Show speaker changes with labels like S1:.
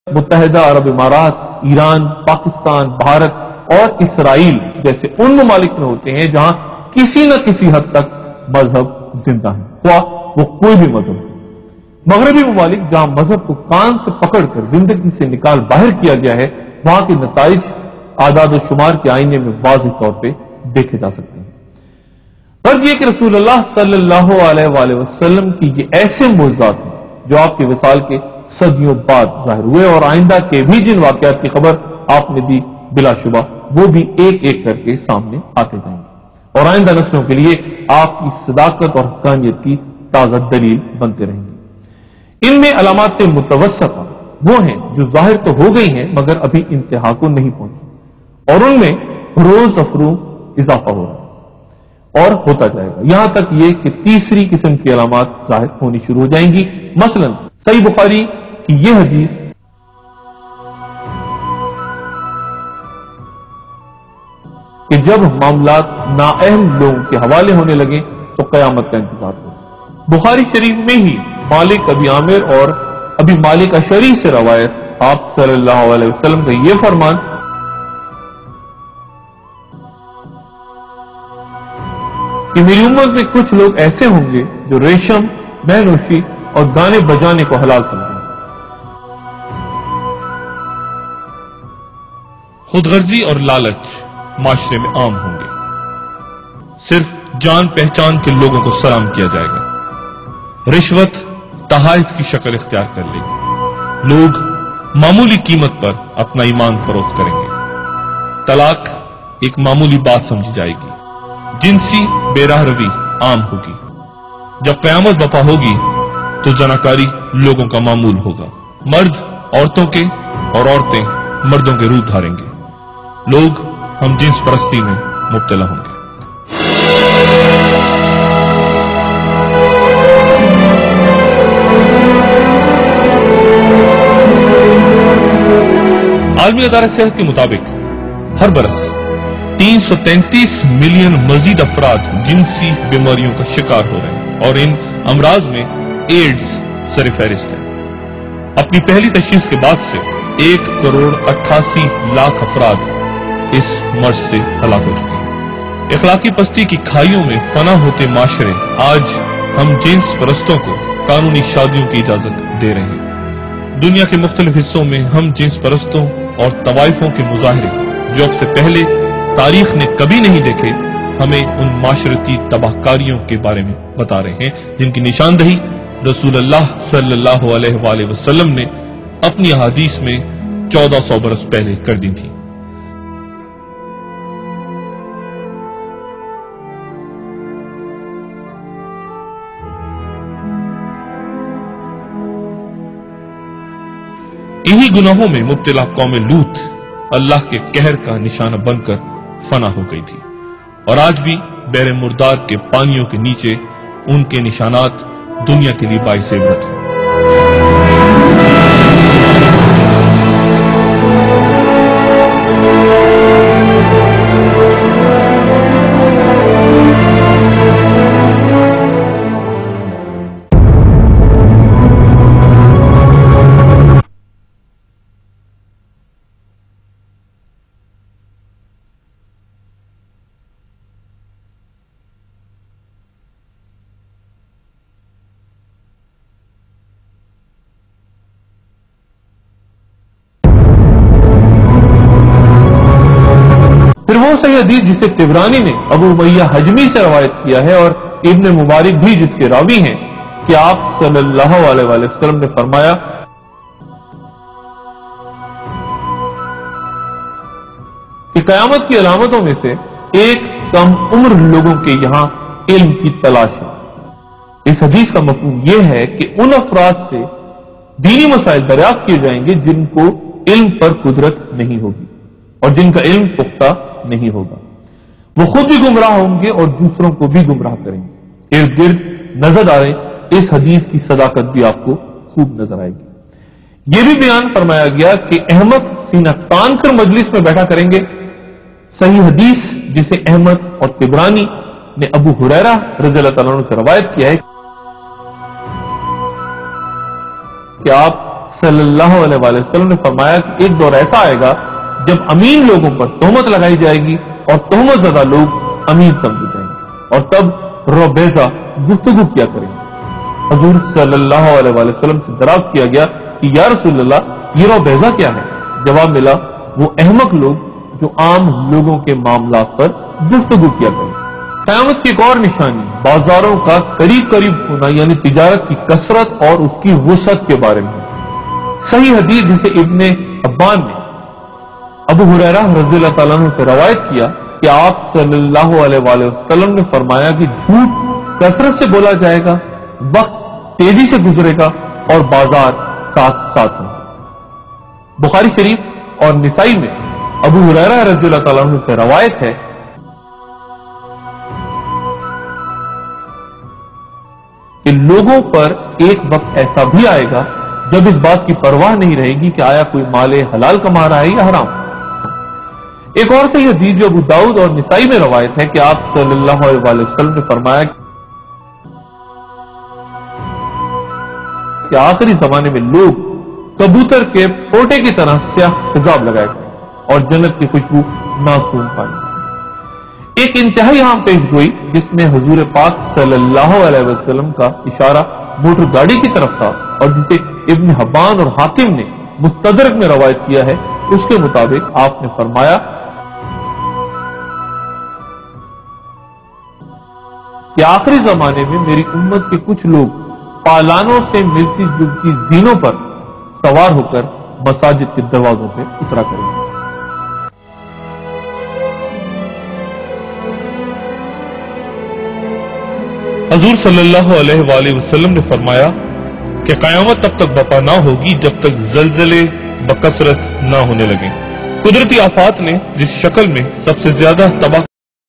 S1: متحدہ عرب امارات، ایران، پاکستان، بھارت اور اسرائیل جیسے ان ممالک میں ہوتے ہیں جہاں کسی نہ کسی حد تک مذہب زندہ ہے، خواہ وہ کوئی بھی مذہب ہو۔ مغربی ممالک جہاں مذہب کو کان سے پکڑ کر زندگی سے نکال باہر کیا گیا ہے، وہاں کے نتائج اعداد و شمار کے آئینے میں واضح طور پہ دیکھے جا سکتے ہیں۔ غرض یہ کہ رسول اللہ صلی اللہ علیہ وآلہ وسلم کی یہ ایسے معجزات ہیں جو آپ کے وصال کے صدیوں بعد ظاہر ہوئے، اور آئندہ کے بھی جن واقعات کی خبر آپ نے دی بلا شبہ وہ بھی ایک ایک کر کے سامنے آتے جائیں گے، اور آئندہ نسلوں کے لیے آپ کی صداقت اور حقانیت کی تازہ دلیل بنتے رہیں گے۔ ان میں علامات متوسطہ وہ ہیں جو ظاہر تو ہو گئی ہیں مگر ابھی انتہا کو نہیں پہنچی، اور ان میں روز افروز اضافہ ہو رہا ہے اور ہوتا جائے گا، یہاں تک یہ کہ تیسری قسم کی علامات ظاہر ہونی شروع ہو جائیں گی۔ مثلا صحیح بخاری کی یہ حدیث کہ جب معاملات نااہل لوگوں کے حوالے ہونے لگے تو قیامت کا انتظار ہو۔ بخاری شریف میں ہی مالک ابی عامر اور ابی مالک اشعری سے روایت آپ صلی اللہ علیہ وسلم کا یہ فرمان کہ میری امت میں کچھ لوگ ایسے ہوں گے جو ریشم، مہنوشی اور گانے بجانے کو حلال سمجھیں گے۔
S2: خود غرضی اور لالچ معاشرے میں عام ہوں گے، صرف جان پہچان کے لوگوں کو سلام کیا جائے گا، رشوت تحائف کی شکل اختیار کر لے گی، لوگ معمولی قیمت پر اپنا ایمان فروخت کریں گے، طلاق ایک معمولی بات سمجھی جائے گی، جنسی بے راہ روی عام ہوگی، جب قیامت بپا ہوگی تو زناکاری لوگوں کا معمول ہوگا، مرد عورتوں کے اور عورتیں مردوں کے روپ دھاریں گے، لوگ ہم جنس پرستی میں مبتلا ہوں گے۔ عالمی ادارہ صحت کے مطابق ہر برس 333 ملین مزید افراد جنسی بیماریوں کا شکار ہو رہے ہیں، اور ان امراض میں ایڈز سر فہرست ہے۔ اپنی پہلی تشخیص کے بعد سے 1,88,00,000 افراد اس مرض سے ہلاک ہو چکے ہیں۔ اخلاقی پستی کی کھائیوں میں فنا ہوتے معاشرے آج ہم جنس پرستوں کو قانونی شادیوں کی اجازت دے رہے ہیں۔ دنیا کے مختلف حصوں میں ہم جنس پرستوں اور طوائفوں کے مظاہرے جو اب سے پہلے تاریخ نے کبھی نہیں دیکھے ہمیں ان معاشرتی تباہ کاریوں کے بارے میں بتا رہے ہیں جن کی نشاندہی رسول اللہ صلی اللہ علیہ وآلہ وسلم نے اپنی احادیث میں 1400 برس پہلے کر دی تھی۔ انہی گناہوں میں مبتلا قوم لوط اللہ کے قہر کا نشانہ بن کر فنا ہو گئی تھی، اور آج بھی بحر مردار کے پانیوں کے نیچے ان کے نشانات دنیا کے لیے باعث عبرت ہیں۔
S1: پھر وہ صحیح حدیث جسے طبرانی نے ابو امیہ حجمی سے روایت کیا ہے اور ابن مبارک بھی جس کے راوی ہیں کہ آپ صلی اللہ علیہ وآلہ وسلم نے فرمایا کہ قیامت کی علامتوں میں سے ایک کم عمر لوگوں کے یہاں علم کی تلاش ہے۔ اس حدیث کا مفہوم یہ ہے کہ ان افراد سے دینی مسائل دریافت کیے جائیں گے جن کو علم پر قدرت نہیں ہوگی اور جن کا علم پختہ نہیں ہوگا، وہ خود بھی گمراہ ہوں گے اور دوسروں کو بھی گمراہ کریں گے۔ ارد گرد نظر آ رہے اس حدیث کی صداقت بھی آپ کو خوب نظر آئے گی۔ یہ بھی بیان فرمایا گیا کہ احمد سینہ تان کر مجلس میں بیٹھا کریں گے۔ صحیح حدیث جسے احمد اور طبرانی نے ابو ہریرہ رضی اللہ تعالیٰ عنہ سے روایت کیا ہے کہ آپ صلی اللہ علیہ وآلہ وسلم نے فرمایا کہ ایک دور ایسا آئے گا جب امین لوگوں پر تہمت لگائی جائے گی اور تہمت زدہ لوگ امین سمجھے جائیں گے، اور تب روبیزہ گفتگو کیا کریں گے۔ حضور صلی اللہ علیہ وآلہ وسلم سے دریافت کیا گیا کہ یا رسول اللہ یہ روبیزہ کیا ہے؟ جواب ملا وہ احمق لوگ جو عام لوگوں کے معاملات پر گفتگو کیا کریں۔ قیامت کی ایک اور نشانی بازاروں کا قریب قریب ہونا، یعنی تجارت کی کثرت اور اس کی وسعت کے بارے میں۔ صحیح حدیث جسے ابن حبان نے ابو ہریرہ رضی اللہ تعالیٰ عنہ سے روایت کیا کہ آپ صلی اللہ علیہ وآلہ وسلم نے فرمایا کہ جھوٹ کثرت سے بولا جائے گا، وقت تیزی سے گزرے گا اور بازار ساتھ ساتھ ہوں۔ بخاری شریف اور نسائی میں ابو ہریرہ رضی اللہ تعالیٰ عنہ سے روایت ہے کہ لوگوں پر ایک وقت ایسا بھی آئے گا جب اس بات کی پرواہ نہیں رہے گی کہ آیا کوئی مال حلال کما رہا ہے یا حرام۔ ایک اور صحیح حدیث جو ابو داؤد اور نسائی میں روایت ہے کہ آپ صلی اللہ علیہ وآلہ وسلم نے فرمایا کہ آخری زمانے میں لوگ کبوتر کے پوٹے کی طرح سیاہ خضاب لگائے گئے اور جنت کی خوشبو معصوم پائیں گے۔ ایک انتہائی عام پیش گوئی جس میں حضور پاک صلی اللہ علیہ وسلم کا اشارہ موٹر گاڑی کی طرف تھا اور جسے ابن حبان اور حاکم نے مستدرک میں روایت کیا ہے، اس کے مطابق آپ نے فرمایا کہ آخری زمانے میں میری امت کے کچھ لوگ پالانوں سے ملتی جلتی زینوں پر سوار ہو کر مساجد کے دروازوں پہ اترا کریں گے۔
S2: حضور صلی اللہ علیہ وآلہ وسلم نے فرمایا کہ قیامت تب تک برپا نہ ہوگی جب تک زلزلے بکثرت نہ ہونے لگیں۔ قدرتی آفات نے جس شکل میں سب سے زیادہ تباہ